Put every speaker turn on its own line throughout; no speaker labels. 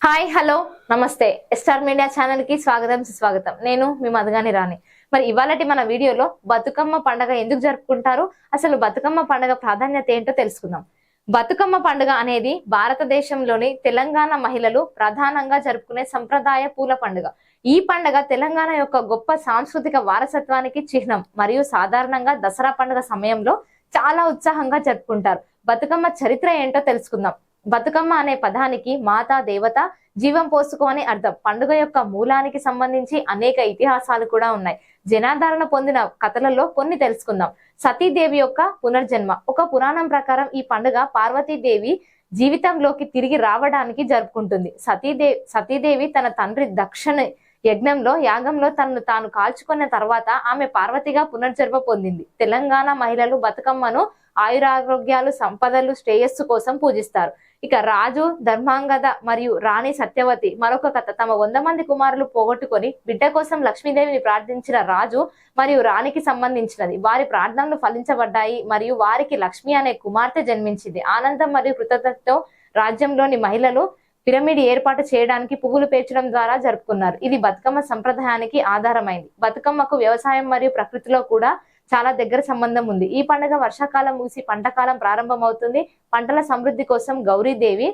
Hi hello నమస్తే star media channel కి స్వాగతం సుస్వాగతం. నేను మీ మధుగాని రాణి. మరి ఇవాళటి మన వీడియోలో బతుకమ్మ పండుగ ఎందుకు జరుపుకుంటారు, అసలు బతుకమ్మ పండుగ ప్రాధాన్యత ఏంటో తెలుసుకుందాం. బతుకమ్మ పండుగ అనేది భారతదేశంలోని తెలంగాణ మహిళలు ప్రధానంగా జరుపుకునే సంప్రదాయ పూల పండుగ. ఈ పండుగ తెలంగాణ యొక్క గొప్ప సాంస్కృతిక వారసత్వానికి చిహ్నం మరియు సాధారణంగా దసరా పండుగ సమయంలో చాలా ఉత్సాహంగా జరుపుకుంటారు. బతుకమ్మ చరిత్ర ఏంటో తెలుసుకుందాం. బతుకమ్మ అనే పదానికి మాతా దేవత జీవం పోసుకో అని అర్థం. పండుగ యొక్క మూలానికి సంబంధించి అనేక ఇతిహాసాలు కూడా ఉన్నాయి. జనాదరణ పొందిన కథలలో కొన్ని తెలుసుకుందాం. సతీదేవి యొక్క పునర్జన్మ. ఒక పురాణం ప్రకారం ఈ పండుగ పార్వతీదేవి జీవితంలోకి తిరిగి రావడానికి జరుపుకుంటుంది. సతీదేవి తన తండ్రి దక్షిణ యాగంలో తనను తాను కాల్చుకున్న తర్వాత ఆమె పార్వతిగా పునర్జన్మ పొందింది. తెలంగాణ మహిళలు బతుకమ్మను ఆయురారోగ్యాలు, సంపదలు, శ్రేయస్సు కోసం పూజిస్తారు. ఇక రాజు ధర్మాంగద మరియు రాణి సత్యవతి మరొక కథ. తమ 100 మంది కుమారులు పోగొట్టుకొని బిడ్డ కోసం లక్ష్మీదేవిని ప్రార్థించిన రాజు మరియు రాణికి సంబంధించినది. వారి ప్రార్థనలు ఫలించబడ్డాయి మరియు వారికి లక్ష్మి అనే కుమార్తె జన్మించింది. ఆనందం మరియు కృతజ్ఞతతో రాజ్యంలోని మహిళలు పిరమిడ్ ఏర్పాటు చేయడానికి పువ్వులు పేర్చడం ద్వారా జరుపుకున్నారు. ఇది బతుకమ్మ సంప్రదాయానికి ఆధారమైంది. బతుకమ్మకు వ్యవసాయం మరియు ప్రకృతిలో కూడా చాలా దగ్గర సంబంధం ఉంది. ఈ పండుగ వర్షాకాలం ముగిసి పంటకాలం ప్రారంభమవుతుంది. పంటల సమృద్ధి కోసం గౌరీదేవి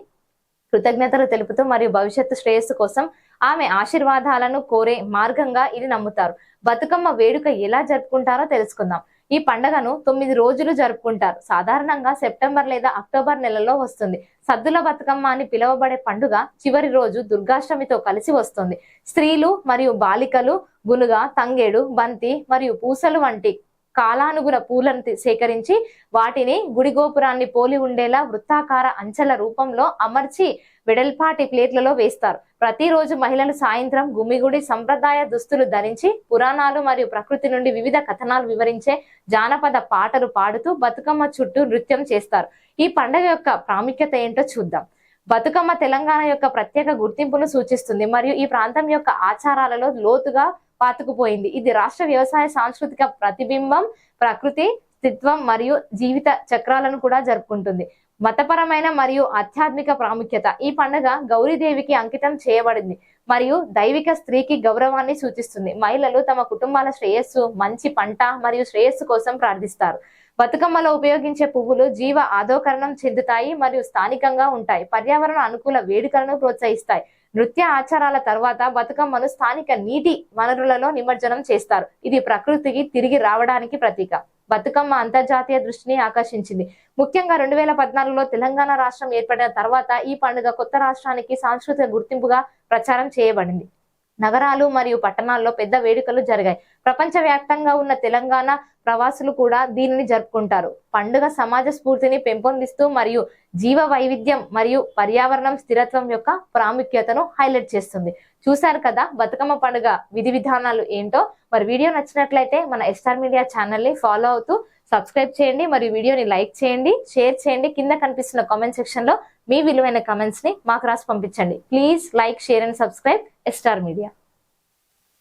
కృతజ్ఞతలు తెలుపుతూ మరియు భవిష్యత్తు శ్రేయస్సు కోసం ఆమె ఆశీర్వాదాలను కోరే మార్గంగా ఇది నమ్ముతారు. బతుకమ్మ వేడుక ఎలా జరుపుకుంటారో తెలుసుకుందాం. ఈ పండుగను 9 రోజులు జరుపుకుంటారు. సాధారణంగా సెప్టెంబర్ లేదా అక్టోబర్ నెలలో వస్తుంది. సద్దుల బతుకమ్మ అని పిలువబడే పండుగ చివరి రోజు దుర్గాష్టమితో కలిసి వస్తుంది. స్త్రీలు మరియు బాలికలు గునుగ, తంగేడు, బంతి మరియు పూసలు వంటి కాలానుగుణ పూలను సేకరించి వాటిని గుడి గోపురాన్ని పోలి ఉండేలా వృత్తాకార అంచెల రూపంలో అమర్చి వెడల్పాటి ప్లేట్లలో వేస్తారు. ప్రతిరోజు మహిళలు సాయంత్రం గుమిగుడి సంప్రదాయ దుస్తులు ధరించి పురాణాలు మరియు ప్రకృతి నుండి వివిధ కథనాలు వివరించే జానపద పాటలు పాడుతూ బతుకమ్మ చుట్టూ నృత్యం చేస్తారు. ఈ పండుగ యొక్క ప్రాముఖ్యత ఏంటో చూద్దాం. బతుకమ్మ తెలంగాణ యొక్క ప్రత్యేక గుర్తింపును సూచిస్తుంది మరియు ఈ ప్రాంతం యొక్క ఆచారాలలో లోతుగా పాతుకుపోయింది. ఇది రాష్ట్ర వ్యవసాయ సాంస్కృతిక ప్రతిబింబం, ప్రకృతి స్థిత్వం మరియు జీవిత చక్రాలను కూడా జరుపుకుంటుంది. మతపరమైన మరియు ఆధ్యాత్మిక ప్రాముఖ్యత. ఈ పండుగ గౌరీదేవికి అంకితం చేయబడింది మరియు దైవిక స్త్రీకి గౌరవాన్ని సూచిస్తుంది. మహిళలు తమ కుటుంబాల శ్రేయస్సు, మంచి పంట మరియు శ్రేయస్సు కోసం ప్రార్థిస్తారు. బతుకమ్మలో ఉపయోగించే పువ్వులు జీవ ఆదోకరణం చెందుతాయి మరియు స్థానికంగా ఉంటాయి. పర్యావరణ అనుకూల వేడుకలను ప్రోత్సహిస్తాయి. నృత్య ఆచారాల తర్వాత బతుకమ్మను స్థానిక నీటి వనరులలో నిమజ్జనం చేస్తారు. ఇది ప్రకృతికి తిరిగి రావడానికి ప్రతీక. బతుకమ్మ అంతర్జాతీయ దృష్టిని ఆకర్షించింది. ముఖ్యంగా 2014లో తెలంగాణ రాష్ట్రం ఏర్పడిన తర్వాత ఈ పండుగ కొత్త రాష్ట్రానికి సాంస్కృతిక గుర్తింపుగా ప్రచారం చేయబడింది. నగరాలు మరియు పట్టణాల్లో పెద్ద వేడుకలు జరిగాయి. ప్రపంచవ్యాప్తంగా ఉన్న తెలంగాణ ప్రవాసులు కూడా దీనిని జరుపుకుంటారు. పండుగ సమాజ స్ఫూర్తిని పెంపొందిస్తూ మరియు జీవ వైవిధ్యం మరియు పర్యావరణం స్థిరత్వం యొక్క ప్రాముఖ్యతను హైలైట్ చేస్తుంది. చూశారు కదా బతుకమ్మ పండుగ విధి విధానాలు ఏంటో. మరి వీడియో నచ్చినట్లయితే మన స్టార్ మీడియా ఛానల్ ని ఫాలో అవుతూ సబ్స్క్రైబ్ చేయండి మరియు వీడియోని లైక్ చేయండి, షేర్ చేయండి. కింద కనిపిస్తున్న కామెంట్ సెక్షన్ లో మీ విలువైన కామెంట్స్ ని మాకు రాసి పంపించండి. Please like, share and subscribe star media.